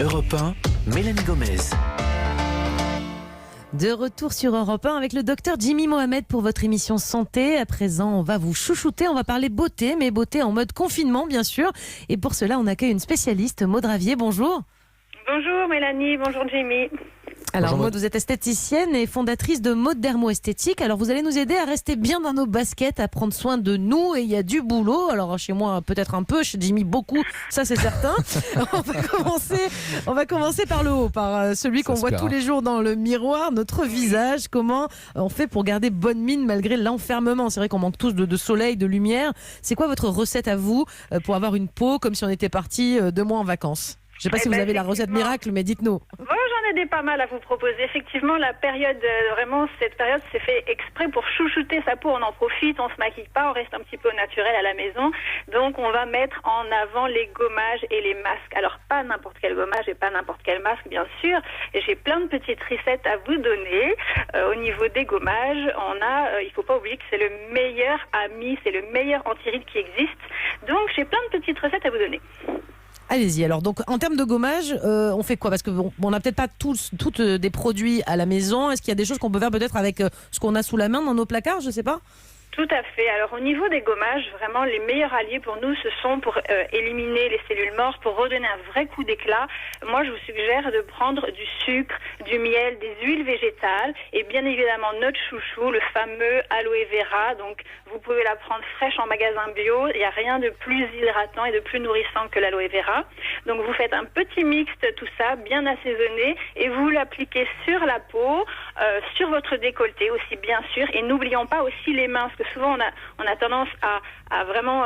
Europe 1, Mélanie Gomez. De retour sur Europe 1 avec le docteur Jimmy Mohamed pour votre émission Santé. À présent, on va vous chouchouter, on va parler beauté, mais beauté en mode confinement, bien sûr. Et pour cela, on accueille une spécialiste, Maud Ravier. Bonjour. Bonjour Mélanie, bonjour Jimmy. Alors Maud, vous êtes esthéticienne et fondatrice de Maud Dermo-Esthétique. Alors vous allez nous aider à rester bien dans nos baskets, à prendre soin de nous, et il y a du boulot. Alors chez moi peut-être un peu, chez Jimmy beaucoup, ça c'est certain. on va commencer par le haut, par celui qu'on voit tous les jours dans le miroir, notre visage. Comment on fait pour garder bonne mine malgré l'enfermement? C'est vrai qu'on manque tous de soleil, de lumière. C'est quoi votre recette à vous pour avoir une peau comme si on était parti 2 mois en vacances? Je ne sais pas si vous avez la recette miracle, mais dites-nous. J'en ai des pas mal à vous proposer. Effectivement, la période, vraiment, cette période, c'est fait exprès pour chouchouter sa peau. On en profite, on se maquille pas, on reste un petit peu au naturel à la maison. Donc, on va mettre en avant les gommages et les masques. Alors, pas n'importe quel gommage et pas n'importe quel masque, bien sûr. Et j'ai plein de petites recettes à vous donner. Au niveau des gommages, il faut pas oublier que c'est le meilleur ami, c'est le meilleur anti-rides qui existe. Donc, j'ai plein de petites recettes à vous donner. Allez-y. Alors, donc, en termes de gommage, on fait quoi? Parce qu'on n'a peut-être pas toutes des produits à la maison. Est-ce qu'il y a des choses qu'on peut faire peut-être avec ce qu'on a sous la main dans nos placards? Je ne sais pas. Tout à fait. Alors au niveau des gommages, vraiment les meilleurs alliés pour nous, ce sont pour éliminer les cellules mortes, pour redonner un vrai coup d'éclat. Moi, je vous suggère de prendre du sucre, du miel, des huiles végétales et bien évidemment notre chouchou, le fameux aloe vera. Donc vous pouvez la prendre fraîche en magasin bio. Il n'y a rien de plus hydratant et de plus nourrissant que l'aloe vera. Donc vous faites un petit mixte, tout ça, bien assaisonné, et vous l'appliquez sur la peau, sur votre décolleté aussi bien sûr. Et n'oublions pas aussi les mains. Souvent, on a tendance à vraiment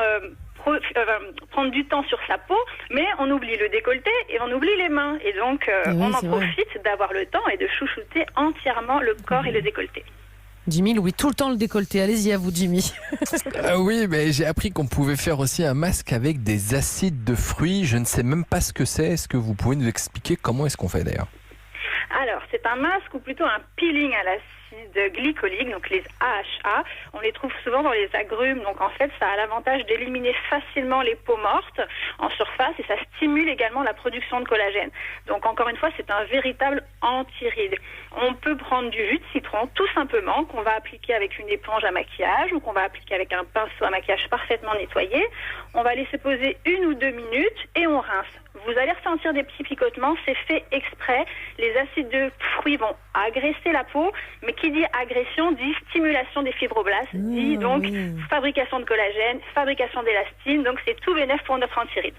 prendre du temps sur sa peau, mais on oublie le décolleté et on oublie les mains. Et donc, on en profite d'avoir le temps et de chouchouter entièrement le corps et le décolleté. Jimmy louait tout le temps le décolleté. Allez-y, à vous, Jimmy. Oui, mais j'ai appris qu'on pouvait faire aussi un masque avec des acides de fruits. Je ne sais même pas ce que c'est. Est-ce que vous pouvez nous expliquer comment est-ce qu'on fait d'ailleurs? Alors, c'est un masque ou plutôt un peeling à l'acide glycolique, donc les AHA. On les trouve souvent dans les agrumes. Donc, en fait, ça a l'avantage d'éliminer facilement les peaux mortes en surface et ça stimule également la production de collagène. Donc, encore une fois, c'est un véritable anti-rides. On peut prendre du jus de citron, tout simplement, qu'on va appliquer avec une éponge à maquillage ou qu'on va appliquer avec un pinceau à maquillage parfaitement nettoyé. On va laisser poser 1 ou 2 minutes et on rince. Vous allez ressentir des petits picotements, c'est fait exprès. Les acides de fruits vont agresser la peau, mais qui dit agression dit stimulation des fibroblastes, dit donc fabrication de collagène, fabrication d'élastine, donc c'est tout bénef pour notre anti-rides.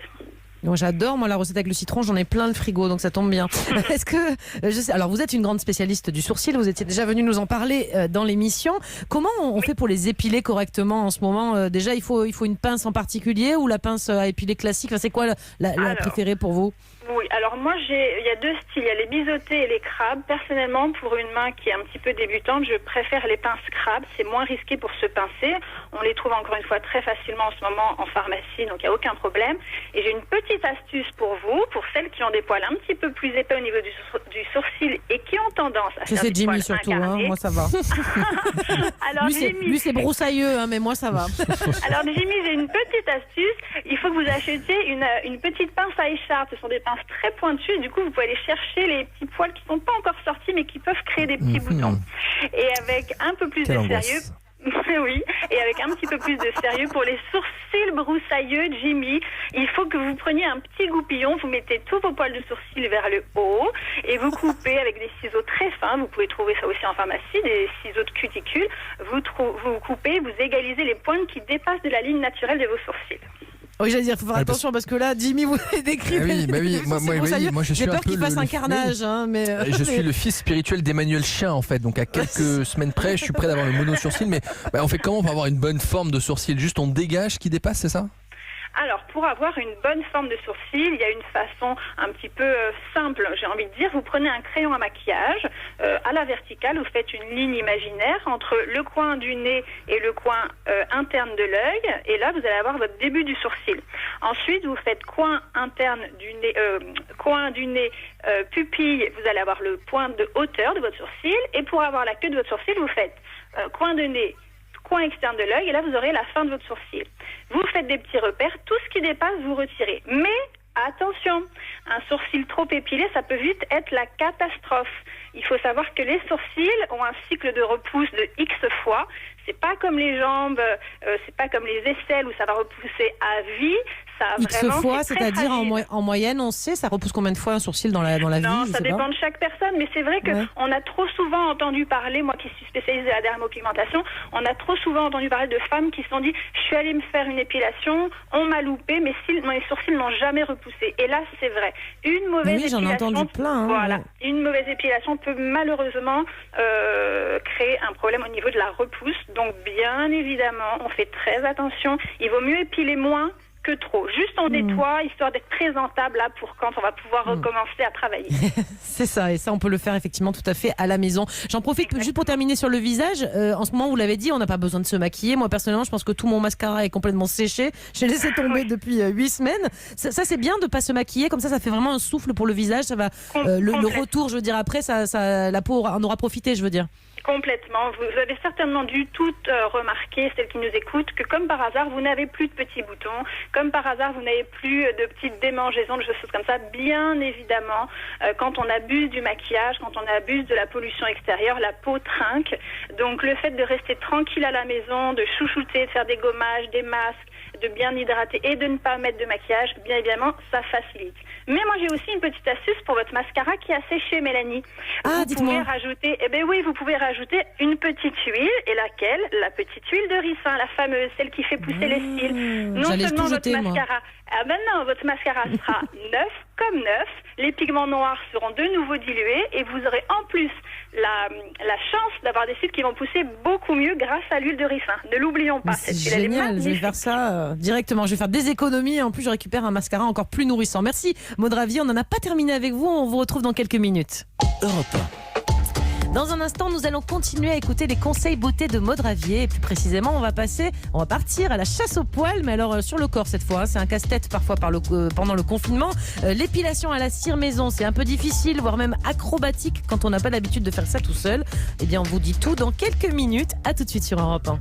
J'adore la recette avec le citron, j'en ai plein le frigo, donc ça tombe bien. Est-ce que alors vous êtes une grande spécialiste du sourcil, vous étiez déjà venue nous en parler dans l'émission. Comment on fait pour les épiler correctement en ce moment? Déjà, il faut une pince en particulier ou la pince à épiler classique? C'est quoi la préférée pour vous? Oui, alors moi il y a 2 styles, il y a les biseautés et les crabes. Personnellement, pour une main qui est un petit peu débutante, je préfère les pinces crabes, c'est moins risqué pour se pincer. On les trouve encore une fois très facilement en ce moment en pharmacie, donc il n'y a aucun problème. Et j'ai une petite astuce pour vous, pour celles qui ont des poils un petit peu plus épais au niveau du sourcil et qui ont tendance à faire des Jimmy poils surtout, incarnés. Moi ça va. Alors, lui c'est broussailleux, mais moi ça va. Alors Jimmy, j'ai une petite astuce, il faut que vous achetiez une petite pince à écharpe, ce sont des pinces très pointues, du coup vous pouvez aller chercher les petits poils qui ne sont pas encore sortis mais qui peuvent créer des petits boutons. Et avec un peu plus de sérieux, oui, et avec un petit peu plus de sérieux pour les sourcils broussailleux, Jimmy, il faut que vous preniez un petit goupillon, vous mettez tous vos poils de sourcils vers le haut et vous coupez avec des ciseaux très fins, vous pouvez trouver ça aussi en pharmacie, des ciseaux de cuticule, vous coupez, vous égalisez les pointes qui dépassent de la ligne naturelle de vos sourcils. Oui, j'allais dire, il faut faire attention parce que là, Jimmy, vous décrivez. Moi, je suis j'ai peur qu'il fasse un carnage. Je suis le fils spirituel d'Emmanuel Chien, en fait. Donc, à quelques semaines près, je suis prêt d'avoir le mono sourcil. Mais on fait comment pour avoir une bonne forme de sourcil? Juste on dégage ce qui dépasse, c'est ça? Alors, pour avoir une bonne forme de sourcil, il y a une façon un petit peu simple, j'ai envie de dire. Vous prenez un crayon à maquillage, à la verticale, vous faites une ligne imaginaire entre le coin du nez et le coin interne de l'œil, et là, vous allez avoir votre début du sourcil. Ensuite, vous faites coin interne du nez, pupille, vous allez avoir le point de hauteur de votre sourcil, et pour avoir la queue de votre sourcil, vous faites coin de nez, coin externe de l'œil, et là vous aurez la fin de votre sourcil. Vous faites des petits repères, tout ce qui dépasse vous retirez. Mais attention, un sourcil trop épilé, ça peut vite être la catastrophe. Il faut savoir que les sourcils ont un cycle de repousse de X fois. C'est pas comme les jambes, c'est pas comme les aisselles où ça va repousser à vie. Ça X vraiment, fois, c'est très c'est-à-dire fragile. en moyenne, on sait, ça repousse combien de fois un sourcil dans la vie? Non, je ça sais dépend pas. de chaque personne, mais c'est vrai que Ouais. on a trop souvent entendu parler, moi qui suis spécialisée à la dermopigmentation, on a trop souvent entendu parler de femmes qui se sont dit je suis allée me faire une épilation, on m'a loupé, mes sourcils n'ont jamais repoussé. Et là, c'est vrai. Une mauvaise Oui, j'en ai épilation, entendu plein. Hein, voilà, ouais. une mauvaise épilation peut malheureusement créer un problème au niveau de la repousse. Donc, bien évidemment, on fait très attention. Il vaut mieux épiler moins que trop. Juste on nettoie, histoire d'être présentable là pour quand on va pouvoir recommencer à travailler. C'est ça, et ça on peut le faire effectivement tout à fait à la maison. J'en profite juste pour terminer sur le visage. En ce moment, vous l'avez dit, on n'a pas besoin de se maquiller. Moi personnellement, je pense que tout mon mascara est complètement séché. J'ai laissé tomber depuis 8 semaines. Ça c'est bien de pas se maquiller, comme ça fait vraiment un souffle pour le visage. Ça va le retour, je veux dire après, la peau en aura profité, je veux dire. Complètement. Vous avez certainement dû toutes remarquer, celles qui nous écoutent, que comme par hasard, vous n'avez plus de petits boutons. Comme par hasard, vous n'avez plus de petites démangeaisons, de choses comme ça. Bien évidemment, quand on abuse du maquillage, quand on abuse de la pollution extérieure, la peau trinque. Donc le fait de rester tranquille à la maison, de chouchouter, de faire des gommages, des masques, de bien hydrater et de ne pas mettre de maquillage, bien évidemment, ça facilite. Mais moi, j'ai aussi une petite astuce pour votre mascara qui a séché, Mélanie. Ah, vous dites-moi. pouvez rajouter, vous pouvez rajouter une petite huile. Et laquelle? La petite huile de ricin, la fameuse, celle qui fait pousser les cils. Non J'allais seulement tout votre jeter, moi. mascara, non, votre mascara sera neuf comme neuf. Les pigments noirs seront de nouveau dilués et vous aurez en plus la chance d'avoir des cils qui vont pousser beaucoup mieux grâce à l'huile de ricin. Ne l'oublions pas. C'est Cette huile, elle est génial, je vais magnifique. faire ça directement. Je vais faire des économies et en plus je récupère un mascara encore plus nourrissant. Merci Maud Ravier, on n'en a pas terminé avec vous, on vous retrouve dans quelques minutes. Europe Dans un instant, nous allons continuer à écouter les conseils beauté de Maud Ravier. Et plus précisément, on va partir à la chasse aux poils, mais alors sur le corps cette fois. Hein. C'est un casse-tête parfois pendant le confinement. L'épilation à la cire maison, c'est un peu difficile, voire même acrobatique quand on n'a pas l'habitude de faire ça tout seul. Eh bien, on vous dit tout dans quelques minutes. À tout de suite sur Europe 1.